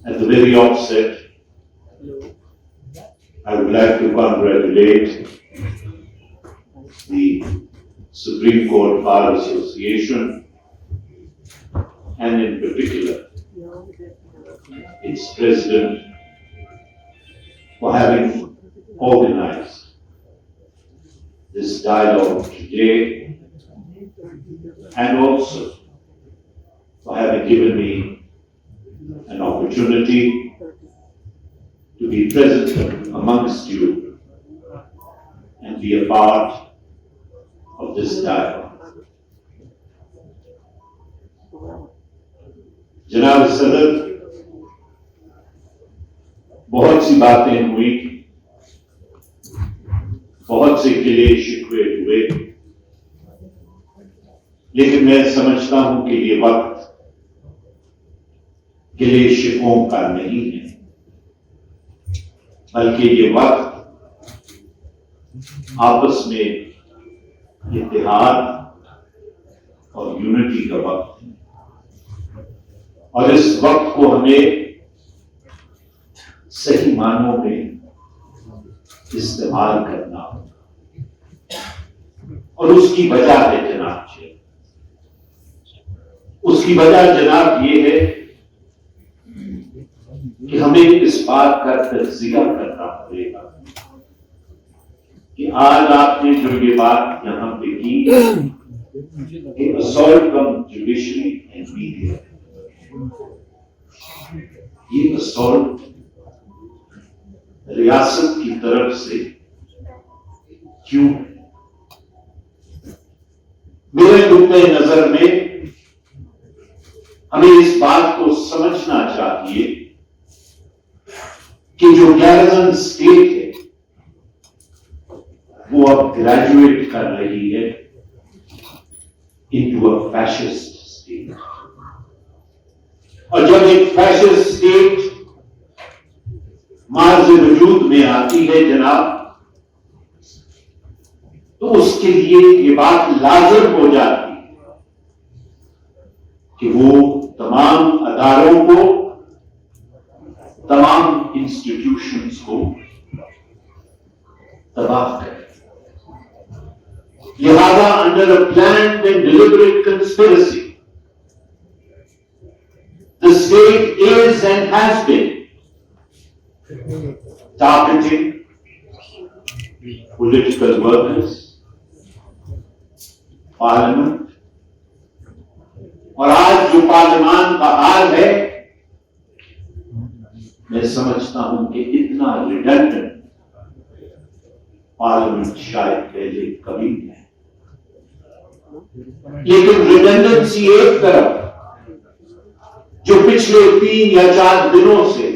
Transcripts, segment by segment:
At the very offset, I would like to congratulate the Supreme Court Bar Association and in particular its president for having organized this dialogue today and also for having given me an opportunity to be present amongst you and be a part of this dialogue. जनाब सदर, बहुत सी बातें हुई, बहुत से गिले शिकवे हुए, लेकिन मैं समझता हूं कि ये वक्त गिले शिकवों का नहीं है, बल्कि ये वक्त आपस में इत्तेहाद और यूनिटी का वक्त है। और इस वक्त को हमें सही मानों में इस्तेमाल करना और उसकी वजह है जनाब जी, उसकी वजह जनाब ये है कि हमें इस बात का तज्जिया करना पड़ेगा कि आज आपने जो ये बात यहां पे की कि assault on judiciary and media, ये असॉल्ट रियासत की तरफ से क्यों? मेरे नुक्ते नजर में हमें इस बात को समझना चाहिए कि जो गैरजन स्टेट है वो अब ग्रेजुएट कर रही है इनटू अ फैशिस्ट स्टेट। और जब एक फैशिस्ट स्टेट मार्ज़ वजूद में आती है जनाब, तो उसके लिए ये बात लाजिम हो जाती है कि वो तमाम अदारों को, तमाम इंस्टीट्यूशंस को तबाह करे। लिहाजा under a planned and deliberate conspiracy the state is and has been targeting political workers, parliament, और आज जो पार्लिमान का हाल है, मैं समझता हूं कि इतना रिडंडेंट पार्लियामेंट शायद पहले कभी नहीं है। लेकिन रिडंडेंसी एक तरफ जो पिछले 3 या 4 दिनों से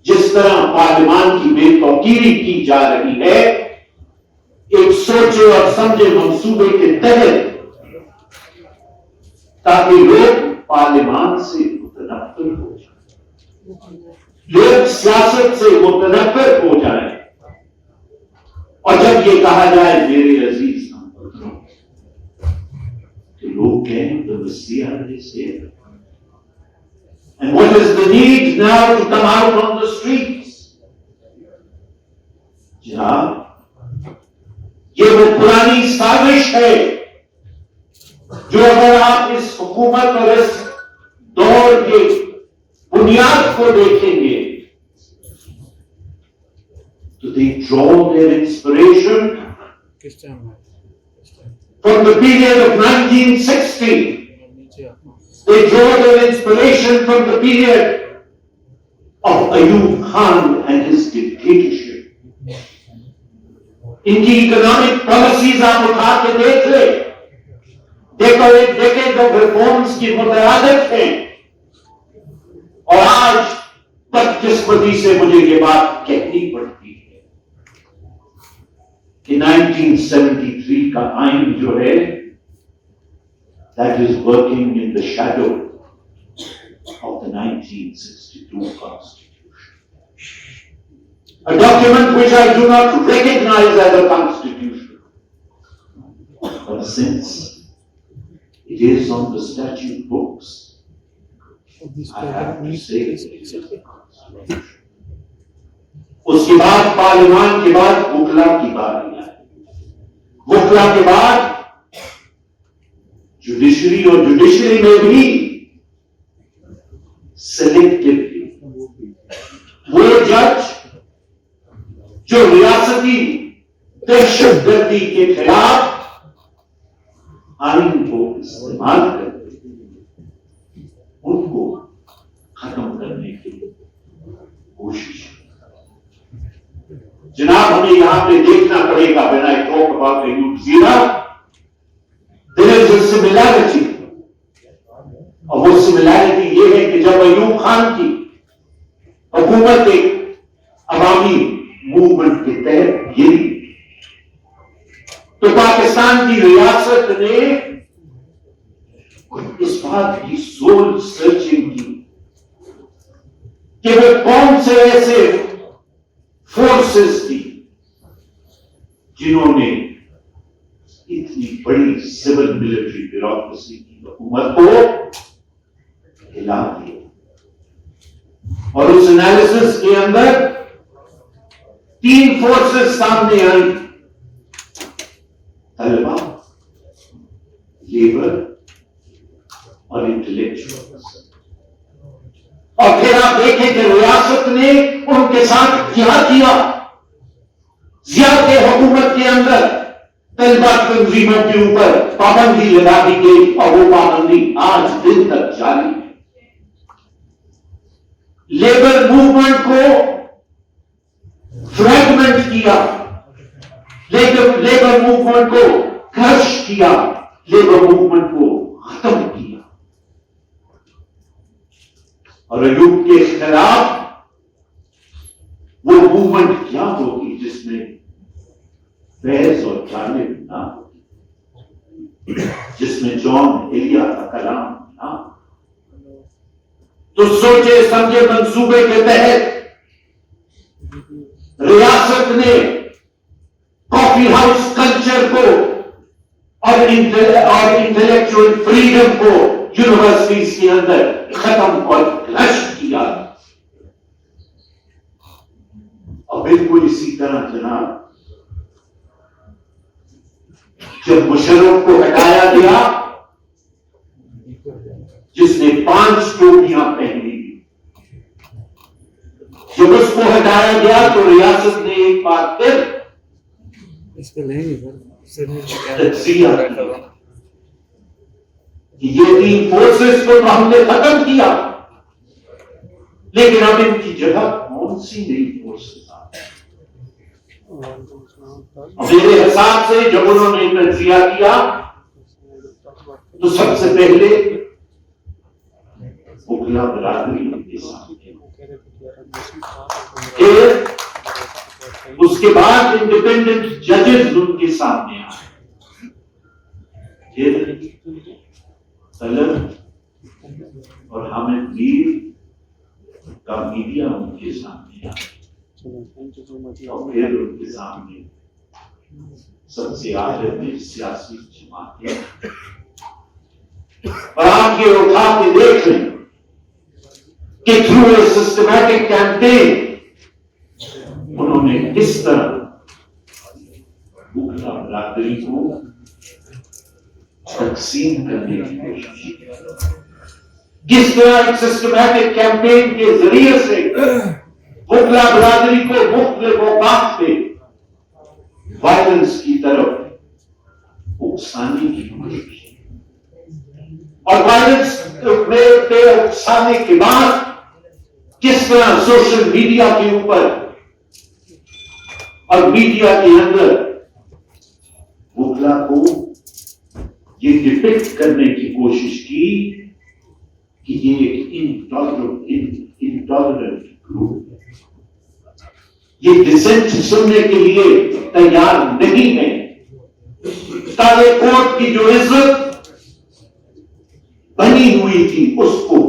जिस तरह पार्लिमान की बेतौकीरी की जा रही है, एक सोचे और समझे मंसूबे के तहत, ताकि लोग पार्लिमान से मुतनफ्फिर हो जाए, लोग सियासत से मुतनफ्फिर हो जाए। और जब ये कहा जाए मेरे अजीज हमवतनों कि लोग कहें तो मसीहा से, and what is the need now to come out on the streets? जनाब, ये वो पुरानी साजिश है जो अगर आप इस हुकूमत और इस दौर के बुनियाद को देखेंगे तो they draw their inspiration from the period of 1960. They draw their inspiration from the period of Ayub Khan and his dictatorship. इनकी इकोनॉमिक पॉलिसीज आप उठा के देख ले, देखो एक डेकेड ऑफ रिफॉर्म्स की मुतरादिफ है। और आज बदकिस्मती से मुझे ये बात कहनी पड़ती है कि 1973 का आइन जो है, that is working in the shadow of the 1962 Constitution. A document which I do not recognize as a constitution. But since it is on the statute books, اس کے بعد پارلیمان کے بعد وکلا کی باری آئی. وکلا کے بعد جوڈیشری، اور جوڈیشری میں بھی سلیکٹیولی وہ جج جو ریاستی دہشت گردی کے خلاف آئین کو استعمال کرتے ان کو ختم کرنے کی کوشش. جناب ہمیں یہاں پہ دیکھنا پڑے گا. when I talk about the youth zero, there is a similarity. اور وہ similarity یہ ہے کہ جب ایوب خان کی حکومت ایک عوامی موومنٹ کے تحت گری تو پاکستان کی ریاست نے اس بات کی سول سرچنگ کی کہ وہ کون سے ایسے فورسز تھی جنہوں نے اتنی بڑی سول ملٹری بیوروکریسی کی حکومت کو ہلا دیا. اور اس انالیسس کے اندر 3 فورسز سامنے آئی: طلبا، لیبر اور انٹلیکچوئل. اور پھر آپ دیکھیں کہ ریاست نے ان کے ساتھ کیا کیا. زیادہ حکومت کے اندر طلبا تنظیموں کے اوپر پابندی لگا دی گئی اور وہ پابندی آج دن تک جاری ہے. لیبر موومنٹ کو فریگمنٹ کیا، لیبر موومنٹ کو کرش کیا، لیبر موومنٹ کو ختم کیا. اور ایوب کے خلاف وہ موومنٹ کیا ہوگی جس میں بحث اور جانب نہ ہوگی، جس میں جان ایلیا کا کلام نہ ہو. تو سوچے سمجھے منصوبے کے تحت ریاست نے کافی ہاؤس کلچر کو اور انٹلیکچوئل فریڈم کو یونیورسٹیز کے اندر ختم اور کرش کیا. اور بالکل اسی طرح جناب جب مشرف کو ہٹایا گیا جس نے 5 ٹوپیاں پہنی، جب اس کو ہٹایا گیا تو ریاست نے ایک بار پھر تجزیہ کیا کہ یہ 3 فورسز کو تو ہم نے ختم کیا، لیکن اب ان کی جگہ کون سی نئی فورسز آ گئی. میرے حساب سے جب انہوں نے تجزیہ کیا تو سب سے پہلے وکلا برادری کے سامنے، پھر اس کے بعد انڈیپینڈنٹ ججز ان کے سامنے آئے، پھر طلب اور حامد میر کا میڈیا ان کے سامنے آئے، اور پھر ان کے سامنے سب سے آخر میں سیاسی جماعتیں. اور آپ یہ اٹھا کے دیکھ لیں کہ تھرو اے سسٹمیٹک کیمپین انہوں نے کس طرح وکلا برادری کو تقسیم کرنے کی کوشش کی، کس طرح ایک سسٹمیٹک کیمپین کے ذریعے سے وکلا برادری کو مختلف اوقات پہ وائلنس کی طرف اکسانے کی کوشش کی. اور وائلنس پہ اکسانے کے بعد کس طرح سوشل میڈیا کے اوپر اور میڈیا کے اندر وکلا کو یہ ڈپکٹ کرنے کی کوشش کی کہ یہ ایک انٹالرنٹ گروپ ہے، یہ ڈسنٹ سننے کے لیے تیار نہیں ہے. کالے کوٹ کی جو عزت بنی ہوئی تھی اس کو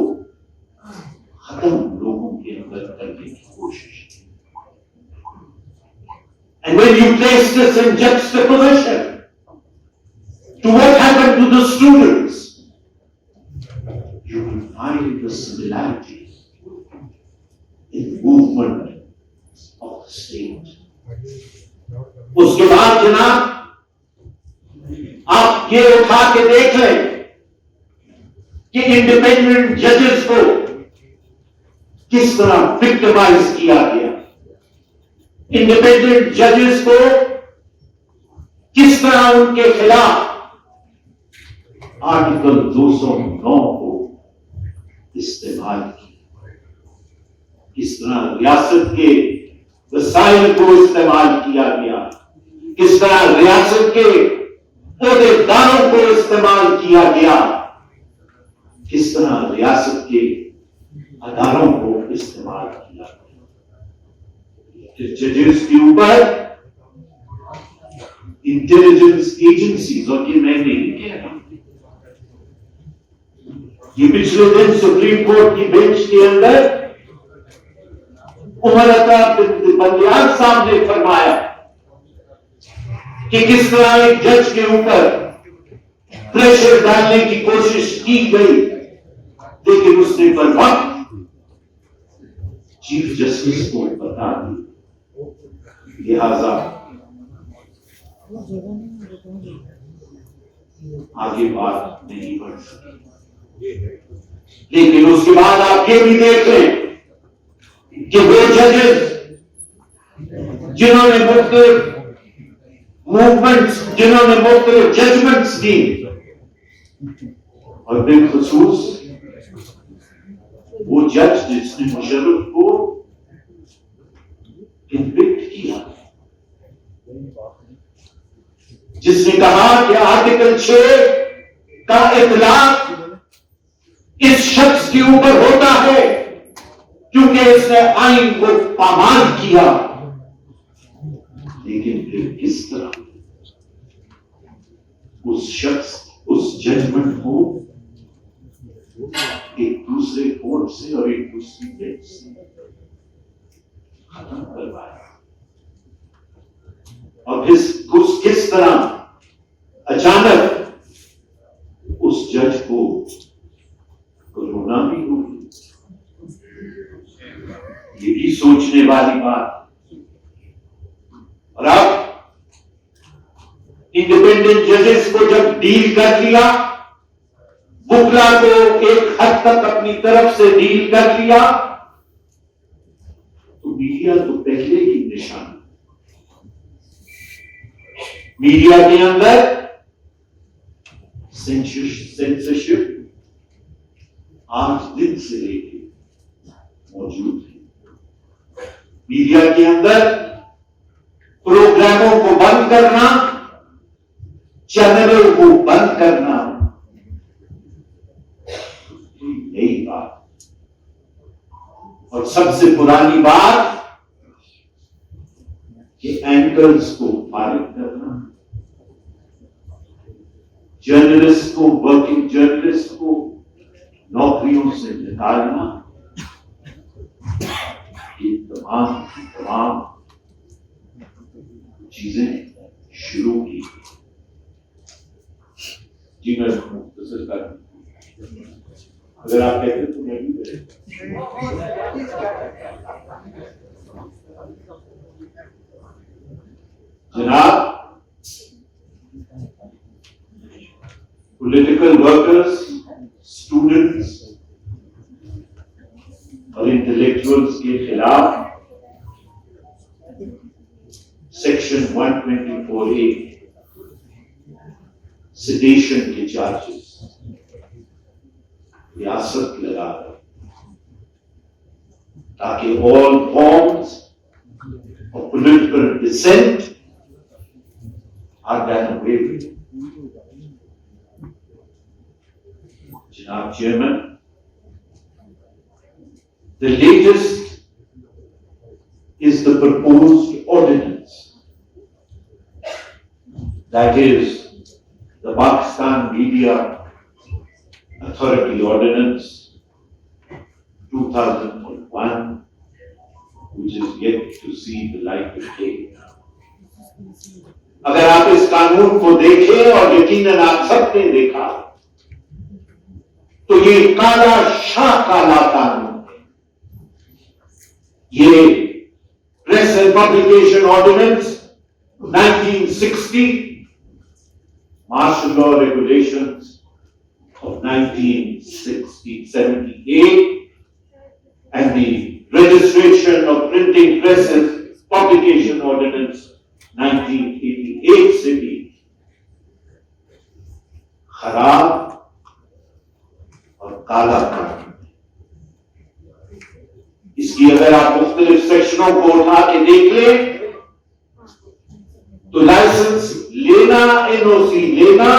ختم لوگوں کے اندر کرنے کی کوشش. And when you place this in juxtaposition to what happened to the students, you will find find the similarity in the movement of the state. اس کے بعد جناب آپ یہ اٹھا کے دیکھ لیں کہ انڈیپینڈنٹ ججز کو کس طرح وکٹمائز کیا گیا، انڈیپینڈنٹ ججز کو کس طرح ان کے خلاف آرٹیکل 209 کو استعمال کیا، کس طرح ریاست کے وسائل کو استعمال کیا گیا، کس طرح ریاست کے عہدیداروں کو استعمال کیا گیا، کس طرح ریاست کے اداروں کو استعمال کیا گیا۔ ججز کے اوپر انٹیلیجنس ایجنسیز، اور یہ میں نہیں کہہ رہا، یہ پچھلے دن سپریم کورٹ کی بینچ کے اندر عمر عطا بندیال صاحب نے فرمایا کہ کس طرح ایک جج کے اوپر پریشر ڈالنے کی کوشش کی گئی، لیکن اس نے پر وقت چیف جسٹس کو بتا دی، لہذا آگے بات نہیں بڑھ سکی۔ لیکن اس کے بعد آپ یہ بھی دیکھ لیں کہ وہ ججز جنہوں نے مختلف موومنٹس، جنہوں نے مختلف ججمنٹس دی، اور بالخصوص وہ جج جس نے مشرف کو کنوکٹ کیا، جس نے کہا کہ آرٹیکل 6 کا اطلاق اس شخص کے اوپر ہوتا ہے کیونکہ اس نے آئین کو پامال کیا، لیکن پھر کس طرح اس شخص، اس ججمنٹ کو ایک دوسرے کورٹ سے اور ایک دوسری بینچ سے ختم کروایا، اور کس طرح اچانک اس جج کو کورونا بھی ہو گئی۔ یہ بھی سوچنے والی بات۔ اور اب انڈیپینڈنٹ ججز کو جب ڈیل کر لیا، وکلا کو ایک حد تک اپنی طرف سے ڈیل کر لیا، تو میڈیا تو پہلے ہی نشان، میڈیا کے اندر سینسرشپ 8 دن سے لے کے موجود ہے۔ میڈیا کے اندر پروگراموں کو بند کرنا، چینلوں کو بند کرنا نئی بات، اور سب سے پرانی بات کہ اینکرز کو فارغ کرنا، جرنلسٹ کو، ورکنگ جرنلسٹ کو نوکریوں سے نکالنا، یہ تمام چیزیں شروع کی۔ جی میں مختصر کر، اگر آپ کہتے ہیں تو میں بھی کریں۔ جناب، پولیٹیکل ورکرز، اسٹوڈنٹس اور انٹلیکچوئلز کے خلاف سیکشن 124A سیڈیشن کے چارجز ریاست لگا کر، تاکہ all forms of political dissent are done away with. Janaab Chairman, the latest is the proposed ordinance, that is the Pakistan Media Authority Ordinance 2001, which is yet to see the light of day. اگر آپ اس قانون کو دیکھیں، اور یقیناً آپ سب نے دیکھا، تو یہ کالا شاہ کالا قانون ہے. یہ press and publication ordinance 1960, martial law regulations of 1978, and the registration of printing presses publication ordinance 1988 سے بھی خراب اور کالا قانون. اس کی اگر آپ مختلف سیکشنوں کو اٹھا کے دیکھ لیں تو لائسنس لینا, NOC لینا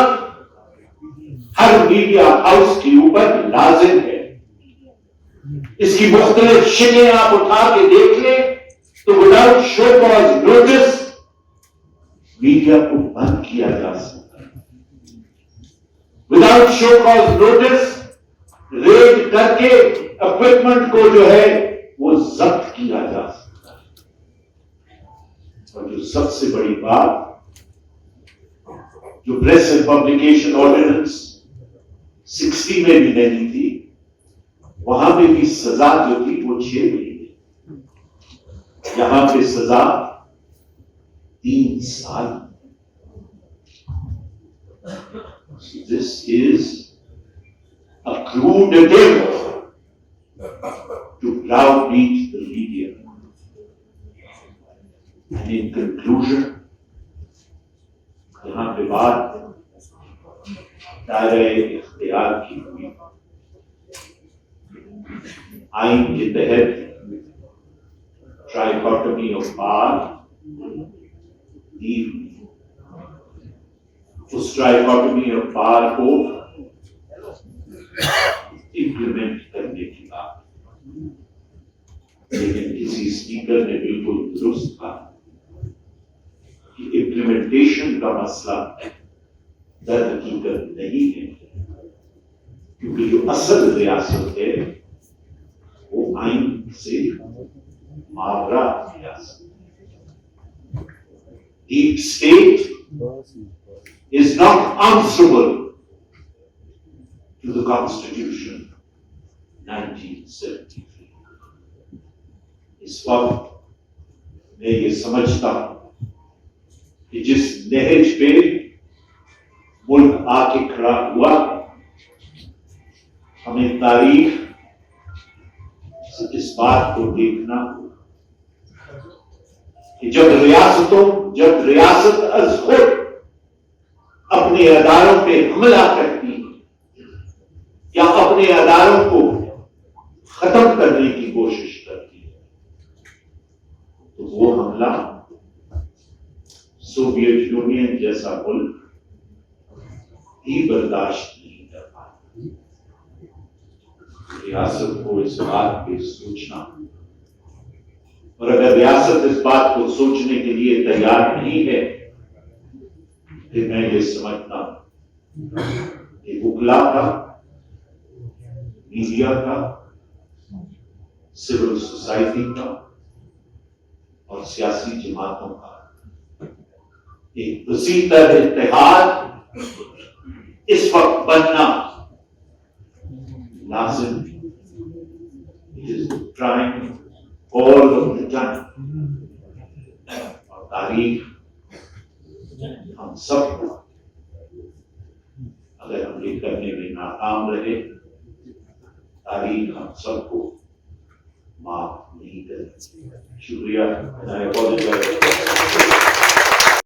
ہر میڈیا ہاؤس کے اوپر لازم ہے. اس کی مختلف شکلیں آپ اٹھا کے دیکھ لیں تو without show cause notice media کو بند کیا جا سکتا ہے. Without show cause notice raid کر کے اکوپمنٹ کو جو ہے وہ ضبط کیا جا سکتا ہے. اور جو سب سے بڑی بات جو پریس اینڈ پبلیکیشن آرڈیننس 60 میں بھی نہیں تھی, وہاں پہ بھی سزا جو تھی وہ 6 مہینے, یہاں پہ سزا 3 سال. This is a crude attempt to browbeat the media. And in conclusion, یہاں پہ بات دائرہ اختیار کی ہوئی. آئین کے تحت ٹرائیکاٹمی آف پاور دی, اس ٹرائیکاٹمی آف پاور کو امپلیمنٹ کرنے کی بات. لیکن کسی اسپیکر نے بالکل درست کہا کہ امپلیمنٹیشن کا مسئلہ در حقیقت نہیں ہے, کیونکہ جو اصل ریاست ہے وہ آئین سے ماورا ریاست. Deep state is not answerable to the Constitution 1973. اس وقت میں یہ سمجھتا ہوں کہ جس نہج پہ ملک آ کے کھڑا ہوا, ہمیں تاریخ سے اس بات کو دیکھنا ہوگا کہ جب ریاست از خود اپنے اداروں پہ حملہ کرتی ہے یا اپنے اداروں کو ختم کرنے کی کوشش کرتی ہے, تو وہ حملہ سوویت یونین جیسا ملک ہی برداشت نہیں کر پاتا. ریاست کو اس بات پہ سوچنا, اور اگر ریاست اس بات کو سوچنے کے لیے تیار نہیں ہے پھر میں یہ سمجھتا ہوں کہ وکلا کا, میڈیا کا, سول سوسائٹی کا اور سیاسی جماعتوں کا ایک وسیع تر اتحاد اس وقت بننا لازم ہے. اور تاریخ ہم سب کو, اگر ہم یہ کرنے میں ناکام رہے, تاریخ ہم سب کو معاف نہیں کرے. شکریہ.